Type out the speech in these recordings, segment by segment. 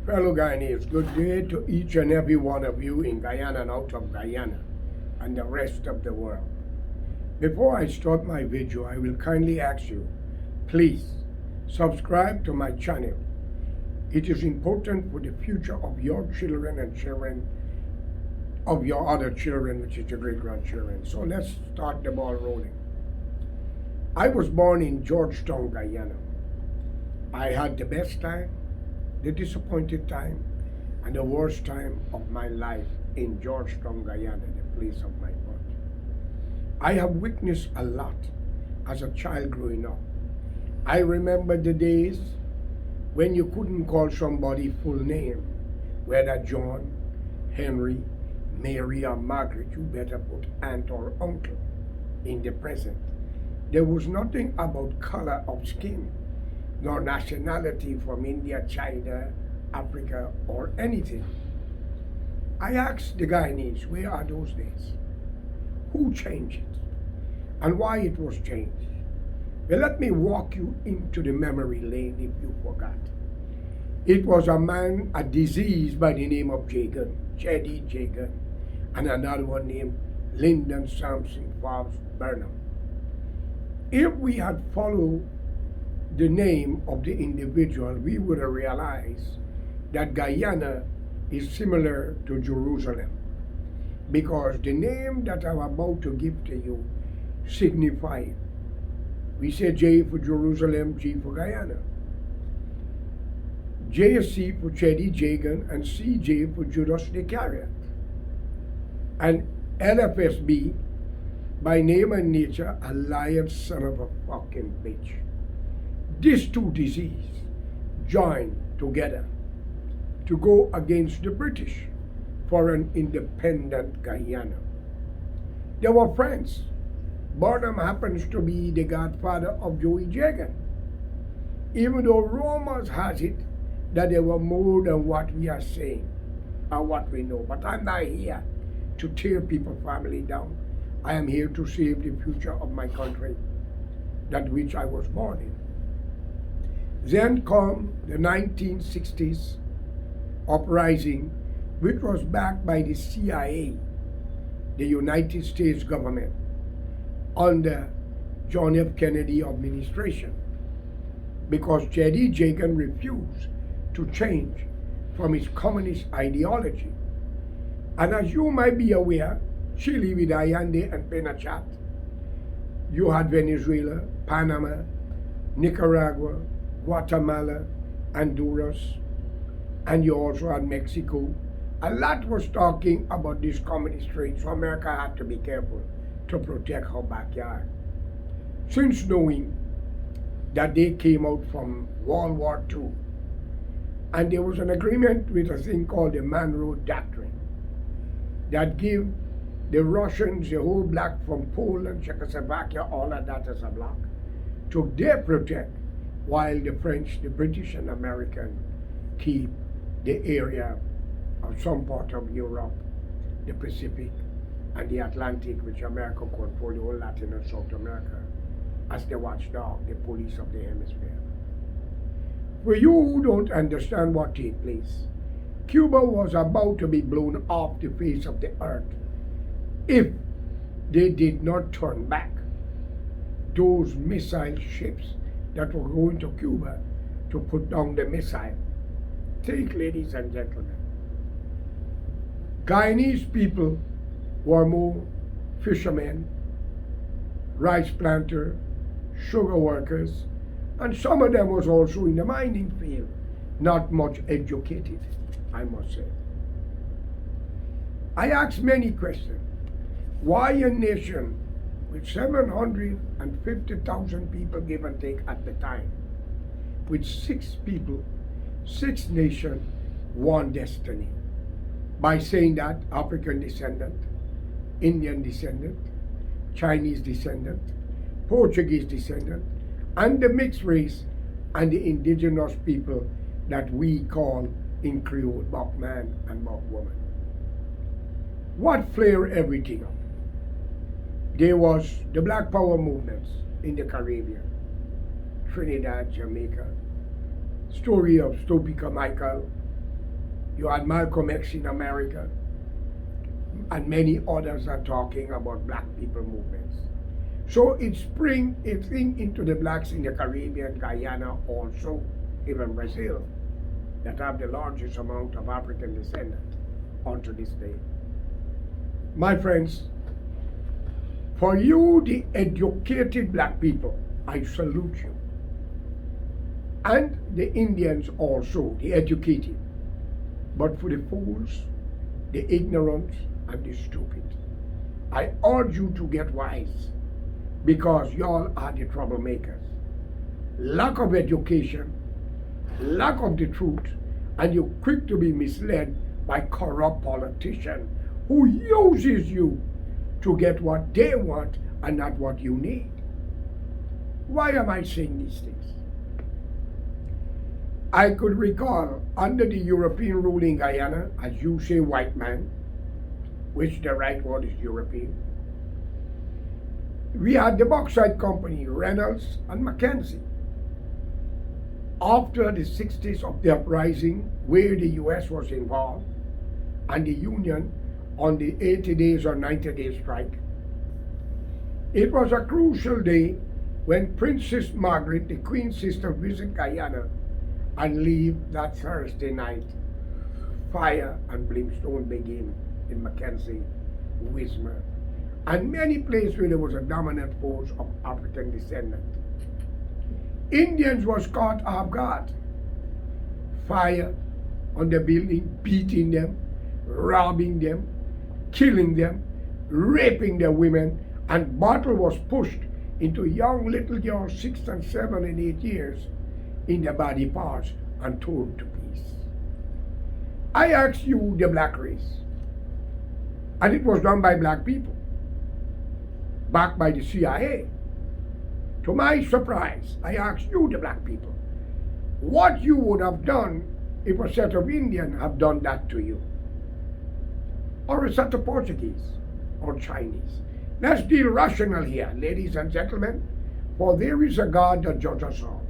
Fellow Guyanese, good day to each and every one of you in Guyana and out of Guyana and the rest of the world. Before I start my video, I will kindly ask you, please subscribe to my channel. It is important for the future of your children and children of your other children, which is your great-grandchildren. So let's start the ball rolling. I was born in Georgetown, Guyana. I had the best time, the disappointed time, and the worst time of my life in Georgetown, Guyana, the place of my birth. I have witnessed a lot as a child growing up. I remember the days when you couldn't call somebody full name, whether John, Henry, Mary, or Margaret. You better put aunt or uncle in the present. There was nothing about color of skin, nor nationality from India, China, Africa, or anything. I asked the Guyanese, where are those days? Who changed it? And why it was changed? Well, let me walk you into the memory lane if you forgot. It was a disease by the name of Jagan, Chedi Jagan, and another one named Lyndon Sampson Forbes Burnham. If we had followed the name of the individual, we would have realized that Guyana is similar to Jerusalem, because the name that I'm about to give to you signifies. We say J for Jerusalem, G for Guyana. J is C for Chedi Jagan, and CJ for Judas Iscariot. And LFSB, by name and nature, a lion son of a fucking bitch. These two diseases joined together to go against the British for an independent Guyana. They were friends. Burnham happens to be the godfather of Joey Jagan, even though rumors has it that they were more than what we are saying or what we know. But I'm not here to tear people's family down. I am here to save the future of my country, that which I was born in. Then come the 1960s uprising, which was backed by the CIA, the United States government, under John F. Kennedy administration, because Chedi Jagan refused to change from his communist ideology. And as you might be aware, Chile with Allende and Pinochet, you had Venezuela, Panama, Nicaragua, Guatemala, Honduras, and you also had Mexico. A lot was talking about this communist trade, so America had to be careful to protect her backyard. Since knowing that they came out from World War II, and there was an agreement with a thing called the Monroe Doctrine that gave the Russians the whole block from Poland, Czechoslovakia, all of that as a block, to their protect, while the French, the British, and American keep the area of some part of Europe, the Pacific, and the Atlantic, which America controlled, the whole Latin and South America, as the watchdog, the police of the hemisphere. For you who don't understand what took place, Cuba was about to be blown off the face of the earth if they did not turn back those missile ships that were going to Cuba to put down the missile. Think, ladies and gentlemen, Guyanese people were more fishermen, rice planter, sugar workers, and some of them was also in the mining field, not much educated, I must say. I asked many questions. Why a nation with 750,000 people, give and take at the time, with 6 people, 6 nations, one destiny? By saying that African descendant, Indian descendant, Chinese descendant, Portuguese descendant, and the mixed race and the indigenous people that we call in Creole Buck man and Buck woman. What flared everything up? There was the Black Power movements in the Caribbean, Trinidad, Jamaica, story of Topeka Michael, You had Malcolm X in America, and many others are talking about black people movements. So it's into the blacks in the Caribbean, Guyana also, even Brazil, that have the largest amount of African descendants unto this day. My friends, for you, the educated black people, I salute you. And the Indians also, the educated. But for the fools, the ignorant, and the stupid, I urge you to get wise, because y'all are the troublemakers. Lack of education, lack of the truth, and you're quick to be misled by corrupt politicians who uses you to get what they want and not what you need. Why am I saying these things? I could recall under the European rule in Guyana, as you say white man, which the right word is European, we had the bauxite company, Reynolds and Mackenzie. After the 60s of the uprising, where the US was involved, and the Union on the 80 days or 90 day strike, it was a crucial day when Princess Margaret, the Queen's sister, visited Guyana and leave that Thursday night. Fire and brimstone begin in Mackenzie, Wismar, and many places where there was a dominant force of African descent. Indians was caught off guard. Fire on the building, beating them, robbing them, killing them, raping their women, and bottle was pushed into young little girls 6 and 7 and 8 years in their body parts and torn to pieces. I asked you, the black race, and it was done by black people, backed by the CIA. To my surprise, I asked you, the black people, what you would have done if a set of Indians have done that to you, or a set of Portuguese or Chinese. Let's deal rational here, ladies and gentlemen, for there is a God that judges us all.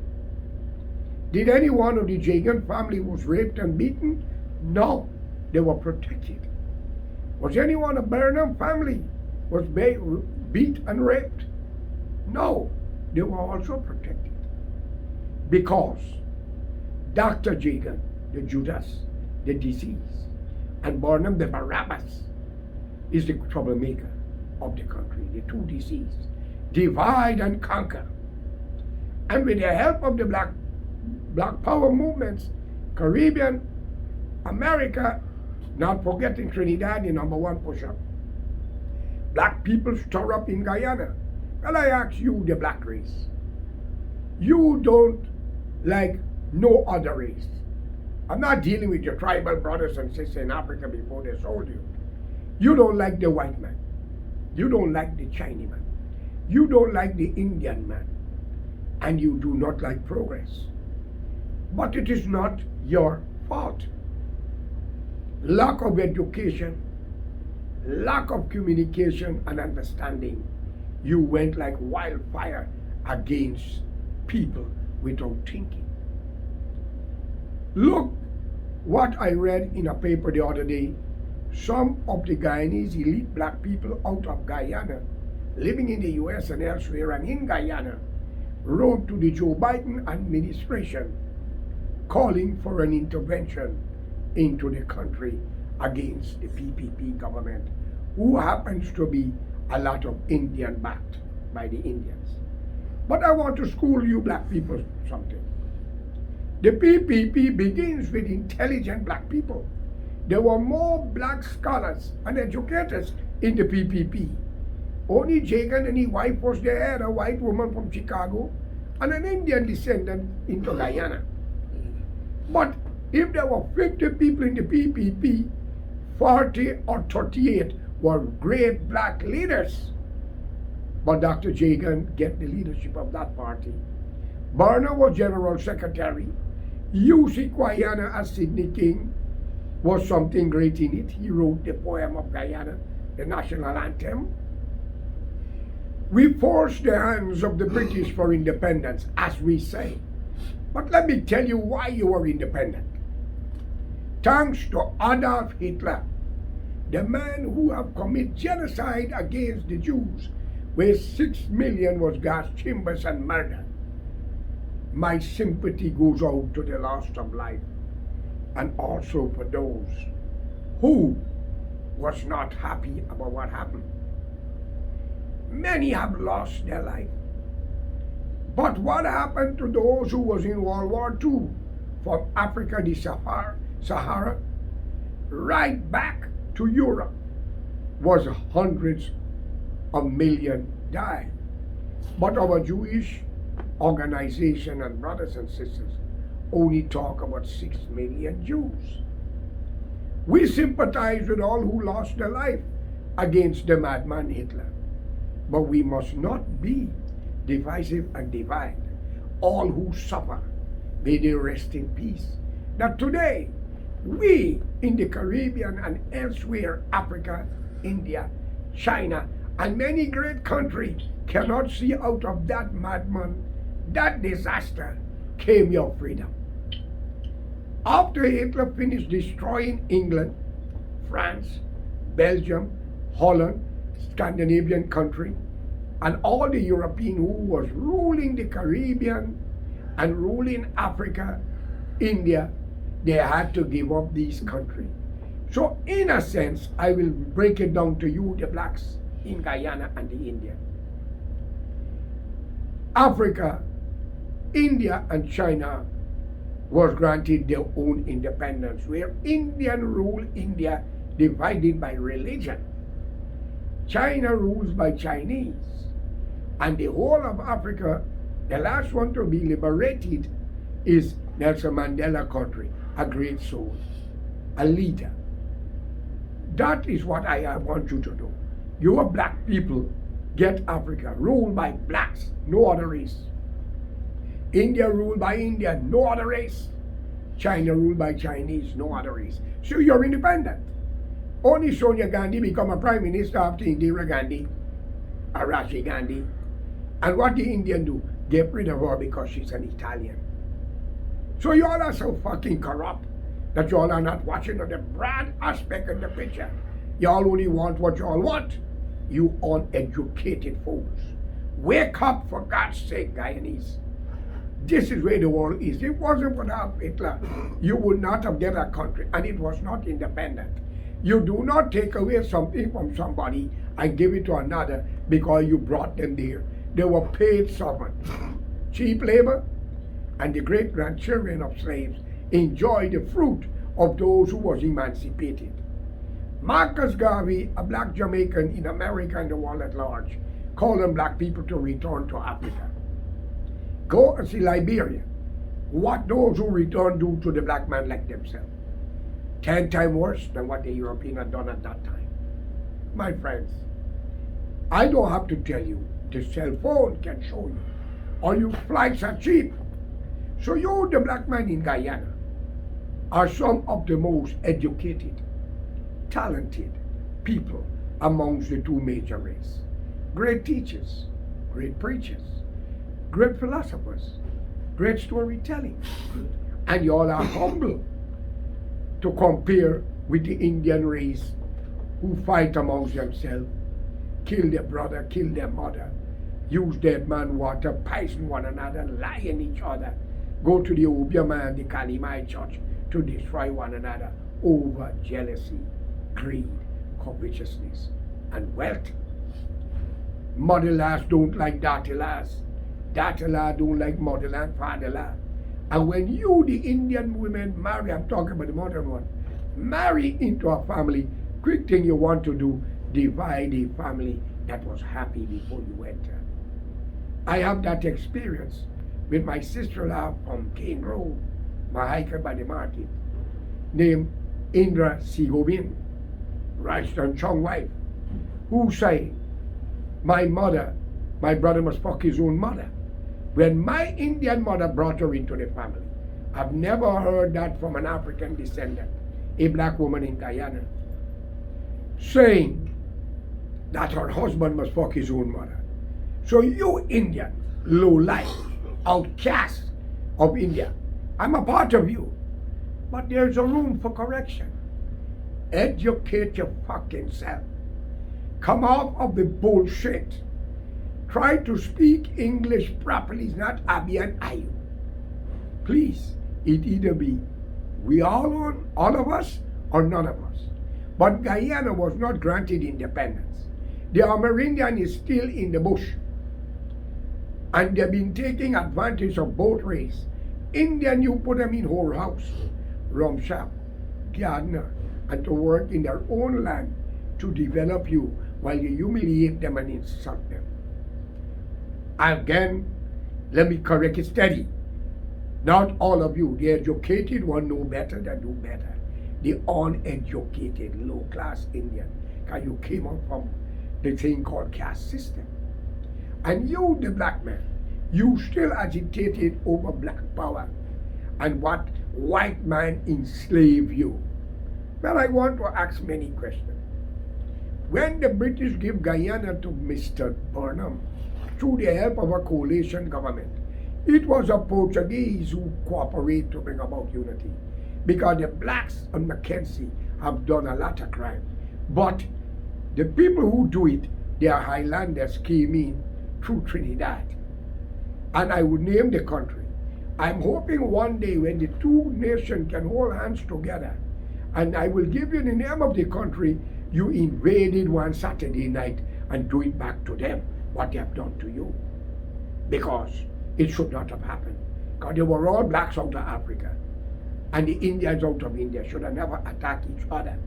Did any one of the Jagan family was raped and beaten? No, they were protected. Was anyone of Burnham family was beat and raped? No, they were also protected. Because Dr. Jagan, the Judas, the disease, and Burnham, the Barabbas, is the troublemaker of the country, the two diseases. Divide and conquer. And with the help of the black power movements, Caribbean, America, not forgetting Trinidad, the #1 pusher, black people stir up in Guyana. Well, I ask you, the black race, you don't like no other race. I'm not dealing with your tribal brothers and sisters in Africa before they sold you. You don't like the white man. You don't like the Chinese man. You don't like the Indian man. And you do not like progress. But it is not your fault. Lack of education, lack of communication and understanding. You went like wildfire against people without thinking. Look what I read in a paper the other day. Some of the Guyanese elite black people out of Guyana, living in the US and elsewhere and in Guyana, wrote to the Joe Biden administration calling for an intervention into the country against the PPP government, who happens to be a lot of Indian backed by the Indians. But I want to school you black people something. The PPP begins with intelligent black people. There were more black scholars and educators in the PPP. Only Jagan and his wife was there, a white woman from Chicago, and an Indian descendant into Guyana. But if there were 50 people in the PPP, 40 or 38 were great black leaders. But Dr. Jagan get the leadership of that party. Barner was general secretary. U.C. Guyana as Sidney King was something great in it. He wrote the poem of Guyana, the national anthem. We forced the hands of the British for independence, as we say. But let me tell you why you were independent. thanks to Adolf Hitler, the man who have committed genocide against the Jews, where 6 million was gas chambers and murder. My sympathy goes out to the loss of life, and also for those who was not happy about what happened. Many have lost their life. But what happened to those who was in World War II, from Africa, the Sahara, right back to Europe, was hundreds of millions died. But our Jewish organization and brothers and sisters only talk about 6 million Jews. We sympathize with all who lost their life against the madman Hitler. But we must not be divisive and divide. All who suffer, may they rest in peace. That today, we in the Caribbean and elsewhere, Africa, India, China, and many great countries cannot see out of that madman, that disaster, came your freedom. After Hitler finished destroying England, France, Belgium, Holland, Scandinavian country, and all the European who was ruling the Caribbean and ruling Africa, India, they had to give up these countries. So in a sense, I will break it down to you, the blacks in Guyana and the Indian. Africa, India and China was granted their own independence, where Indian ruled India divided by religion. China rules by Chinese. And the whole of Africa, the last one to be liberated is Nelson Mandela country, a great soul, a leader. That is what I want you to do. Your black people get Africa ruled by blacks, no other race. India ruled by India, no other race. China ruled by Chinese, no other race. So you're independent. Only Sonia Gandhi become a prime minister after Indira Gandhi, or Rajiv Gandhi. And what the Indian do? Get rid of her because she's an Italian. So you all are so fucking corrupt that you all are not watching the broad aspect of the picture. You all only want what you all want. You uneducated fools. Wake up, for God's sake, Guyanese. This is where the world is. If it wasn't for Hitler, you would not have get a country, and it was not independent. You do not take away something from somebody and give it to another because you brought them there. They were paid servants. Cheap labor, and the great-grandchildren of slaves enjoy the fruit of those who was emancipated. Marcus Garvey, a black Jamaican in America and the world at large, called on black people to return to Africa. Go and see Liberia. What those who return do to the black man like themselves. 10 times worse than what the European had done at that time. My friends, I don't have to tell you. The cell phone can show you. All your flights are cheap. So you, the black man in Guyana, are some of the most educated, talented people amongst the two major races. Great teachers, great preachers, great philosophers, great storytelling. And you all are humble to compare with the Indian race who fight amongst themselves, kill their brother, kill their mother, use dead man water, poison one another, lie on each other, go to the Obiama and the Kalimai church to destroy one another over jealousy, greed, covetousness, and wealth. Motherlands don't like daughterlands. Daughterland don't like motherland, fatherland. And when you, the Indian women, marry, I'm talking about the modern one, marry into a family, quick thing you want to do, divide a family that was happy before you enter. I have that experience with my sister-in-law from Cane Road, my hiker by the market, named Indra Sigobin, Rajasthan Chong wife, who say, my mother, my brother must fuck his own mother. When my Indian mother brought her into the family, I've never heard that from an African descendant, a black woman in Guyana, saying that her husband must fuck his own mother. So you Indian, low life, outcast of India, I'm a part of you. But there's a room for correction. Educate your fucking self. Come off of the bullshit. Try to speak English properly, it's not Abi and Ayu. Please, it either be we all of us, or none of us. But Guyana was not granted independence. The Amerindian is still in the bush. And they've been taking advantage of both races. Indian, you put them in whole house, rum shop, gardener, and to work in their own land to develop you while you humiliate them and insult them. Again, let me correct it steady. Not all of you, the educated one know better than do better. The uneducated, low-class Indian, because you came up from the thing called caste system. And you, the black man, you still agitated over black power and what white man enslaved you. Well, I want to ask many questions. When the British give Guyana to Mr. Burnham through the help of a coalition government, it was a Portuguese who cooperated to bring about unity, because the blacks on Mackenzie have done a lot of crime. But the people who do it, they are Highlanders, came in through Trinidad. And I would name the country. I'm hoping one day when the two nations can hold hands together, and I will give you the name of the country you invaded one Saturday night, and do it back to them, what they have done to you. Because it should not have happened. Because they were all blacks out of Africa. And the Indians out of India should have never attacked each other.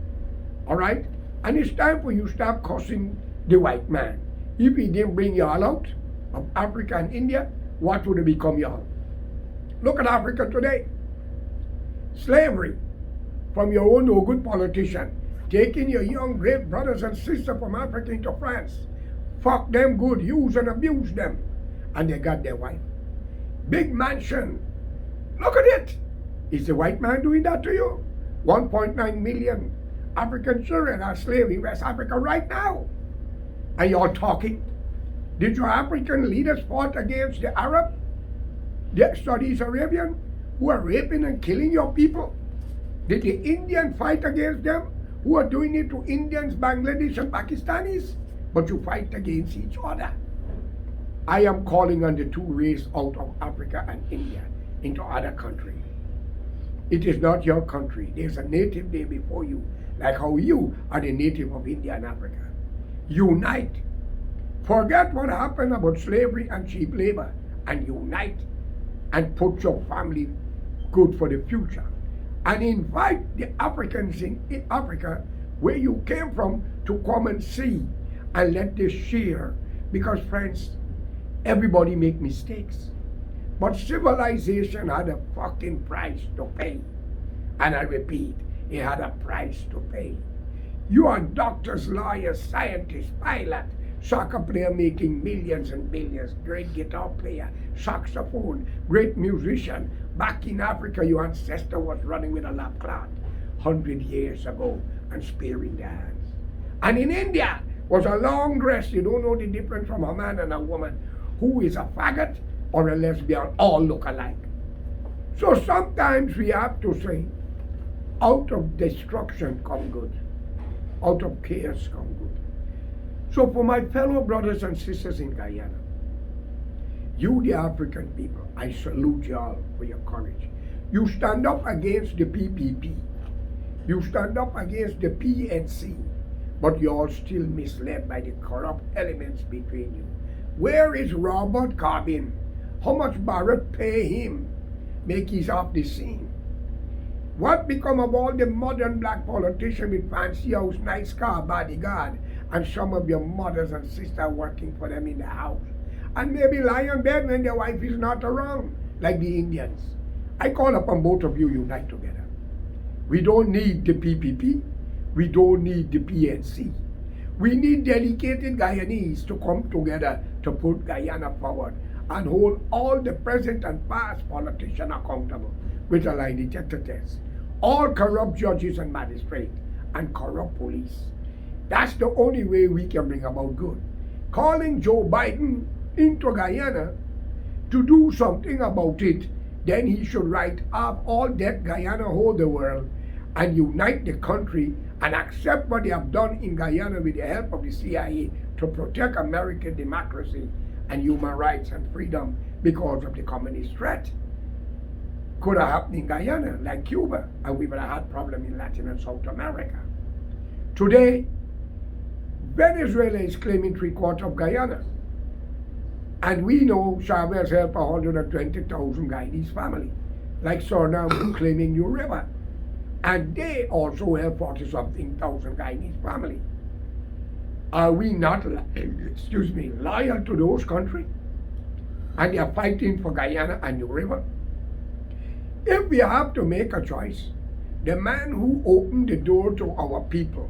All right? And it's time for you to stop cursing the white man. If he didn't bring y'all out of Africa and India, what would have become y'all? Look at Africa today. Slavery from your own no good politician, taking your young great brothers and sisters from Africa into France. Fuck them good, use and abuse them. And they got their wife. Big mansion. Look at it. Is the white man doing that to you? 1.9 million African children are slaves in West Africa right now. And you're talking. Did your African leaders fight against the Arab, the Saudi Arabian, who are raping and killing your people? Did the Indian fight against them, who are doing it to Indians, Bangladesh, and Pakistanis? But you fight against each other. I am calling on the two races out of Africa and India into other countries. It is not your country. There's a native there before you, like how you are the native of India and Africa. Unite. Forget what happened about slavery and cheap labor, and unite and put your family good for the future. And invite the Africans in Africa, where you came from, to come and see and let this share. Because friends, everybody make mistakes. But civilization had a fucking price to pay. And I repeat, it had a price to pay. You are doctors, lawyers, scientists, pilot, soccer player making millions and billions, great guitar player, saxophone, great musician. Back in Africa, your ancestor was running with a lap cloth 100 years ago and sparing their hands. And in India was a long dress. You don't know the difference from a man and a woman. Who is a faggot or a lesbian, all look alike. So sometimes we have to say, out of destruction come good. Out of chaos come good. So for my fellow brothers and sisters in Guyana, you the African people, I salute y'all for your courage. You stand up against the PPP. You stand up against the PNC. But you're all still misled by the corrupt elements between you. Where is Robert Corbyn? How much Barrett pay him? Make he's off the scene. What become of all the modern black politicians with fancy house, nice car, bodyguard, and some of your mothers and sisters working for them in the house? And maybe lie in bed when their wife is not around, like the Indians. I call upon both of you, unite together. We don't need the PPP. We don't need the PNC. We need dedicated Guyanese to come together to put Guyana forward and hold all the present and past politicians accountable with a lie detector test. All corrupt judges and magistrates and corrupt police. That's the only way we can bring about good. Calling Joe Biden into Guyana to do something about it then he should write off all debt Guyana hold the world and unite the country and accept what they have done in Guyana with the help of the CIA to protect American democracy and human rights and freedom because of the communist threat. Could have happened in Guyana, like Cuba, and we would have had problems in Latin and South America. Today, Venezuela is claiming 3/4 of Guyana. And we know Chavez helped 120,000 Guyanese family, like Suriname claiming New River. And they also help 40-something thousand Guyanese family. Are we not, loyal to those countries? And they are fighting for Guyana and New River? If we have to make a choice, the man who opened the door to our people,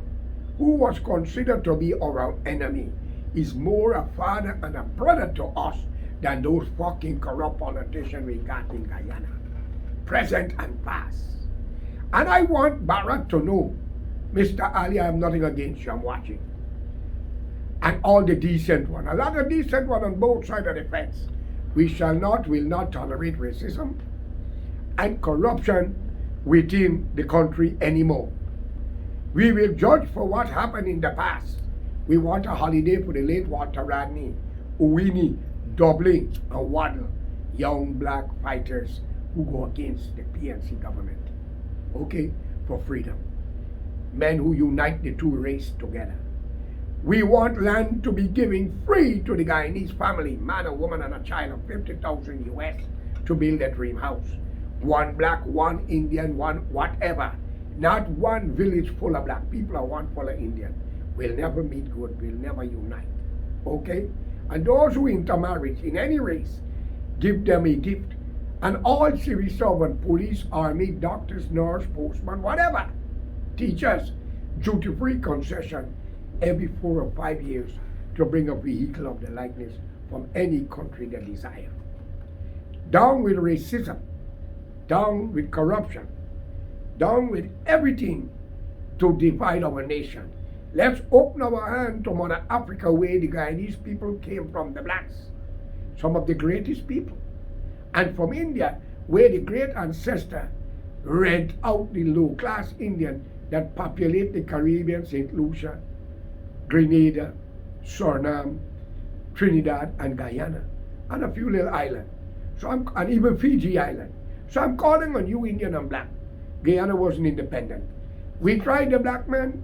who was considered to be our enemy, is more a father and a brother to us than those fucking corrupt politicians we got in Guyana, present and past. And I want Barrett to know, Mr. Ali, I have nothing against you, I'm watching. And all the decent one, a lot of decent one on both sides of the fence. We will not tolerate racism and corruption within the country anymore. We will judge for what happened in the past. We want a holiday for the late Walter Rodney, Uwini, Dublin, and Waddle, young black fighters who go against the PNC government. Okay? For freedom. Men who unite the two races together. We want land to be given free to the Guyanese family, man, a woman, and a child of 50,000 US to build a dream house. One black, one Indian, one whatever. Not one village full of black people or one full of Indian. We'll never meet good. We'll never unite. Okay? And those who intermarry in any race, give them a gift. And all civil servants, police, army, doctors, nurse, postman, whatever, teachers, duty-free concession every 4 or 5 years to bring a vehicle of the likeness from any country they desire. Down with racism, down with corruption, down with everything to divide our nation. Let's open our hand to Mother Africa where the Guyanese people came from, the blacks, some of the greatest people. And from India where the great ancestor rent out the low-class Indian that populate the Caribbean, St. Lucia, Grenada, Suriname, Trinidad, and Guyana, and a few little islands. And even Fiji Island. So I'm calling on you, Indian and black. Guyana wasn't independent. We tried the black man,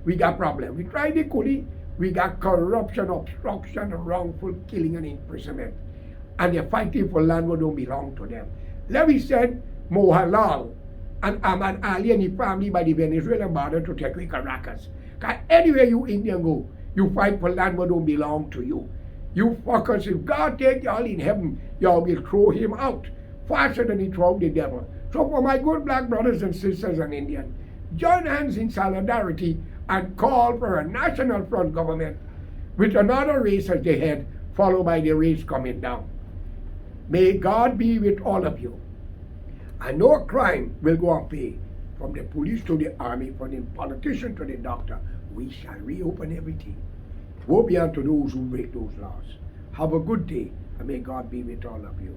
we got problem. We tried the coolie, we got corruption, obstruction, wrongful killing and imprisonment. And they're fighting for land that don't belong to them. Levy said, Mohalal and Ahmad Ali and his family by the Venezuelan border to take away Caracas. Because anywhere you Indian go, you fight for land that don't belong to you. You fuckers, if God take y'all in heaven, y'all will throw him out faster than he threw out the devil. So for my good black brothers and sisters and Indians, join hands in solidarity and call for a national front government with another race at the head, followed by the race coming down. May God be with all of you. And no crime will go unpaid. From the police to the army, from the politician to the doctor, we shall reopen everything. Woe be unto those who break those laws. Have a good day, and may God be with all of you.